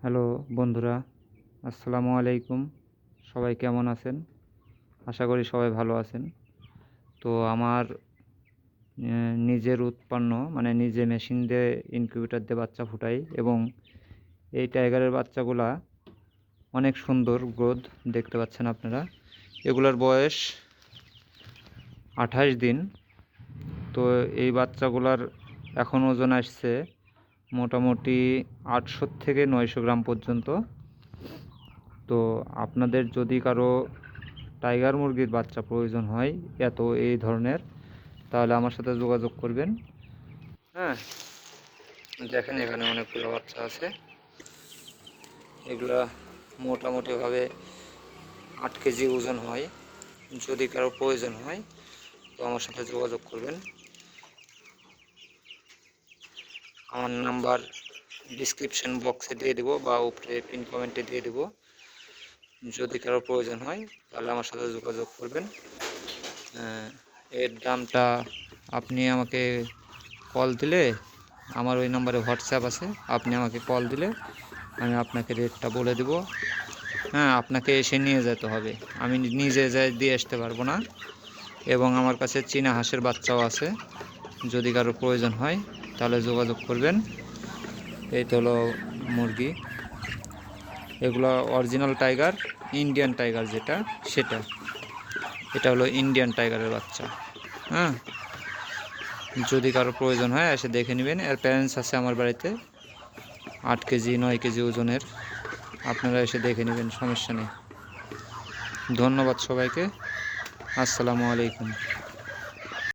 Hello বন্ধুরা, আসসালামু আলাইকুম। সবাই কেমন আছেন? আশা করি সবাই ভালো আছেন। তো আমার নিজের উৎপন্ন মানে নিজে মেশিন দিয়ে ইনকিউবেটর দিয়ে বাচ্চা ফুটাই, এবং এই টাইগারের বাচ্চাগুলা অনেক সুন্দর গ্রোথ দেখতে পাচ্ছেন আপনারা। এগুলোর বয়স 28 দিন। তো এই বাচ্চাগুলার এখন ওজন আসছে মোটামুটি 800 থেকে 900 গ্রাম পর্যন্ত। তো আপনাদের যদি কারো টাইগার মুরগির বাচ্চা প্রয়োজন হয় এই ধরনের, তাহলে আমার সাথে যোগাযোগ করবেন। হ্যাঁ, দেখেন এখানে অনেকগুলো বাচ্চা আছে। এগুলা মোটামুটিভাবে 8 কেজি ওজন হয়। যদি কারো প্রয়োজন হয় তো আমার সাথে যোগাযোগ করবেন। আমার নাম্বার ডিসক্রিপশন বক্সে দিয়ে দেবো বা উপরে পিন কমেন্টে দিয়ে দেবো। যদি কারো প্রয়োজন হয় তাহলে আমার সাথে যোগাযোগ করবেন। এর দামটা আপনি আমাকে কল দিলে, আমার ওই নাম্বারে হোয়াটসঅ্যাপ আছে, আপনি আমাকে কল দিলে আমি আপনাকে রেটটা বলে দেব। হ্যাঁ, আপনাকে এসে নিয়ে যেতে হবে, আমি নিজে যাই দিয়ে আসতে পারবো না। এবং আমার কাছে চীনা হাঁসের বাচ্চাও আছে, যদি কারো প্রয়োজন হয় তাহলে যোগাযোগ করবেন। এই তো হলো মুরগি। এগুলো অরিজিনাল টাইগার, ইন্ডিয়ান টাইগার যেটা সেটা। এটা হলো ইন্ডিয়ান টাইগারের বাচ্চা। হ্যাঁ, যদি কারো প্রয়োজন হয় এসে দেখে নেবেন। এর প্যারেন্টস আছে আমার বাড়িতে 8 কেজি 9 কেজি ওজনের। আপনারা এসে দেখে নেবেন, সমস্যা নেই। ধন্যবাদ সবাইকে। আসসালামু আলাইকুম।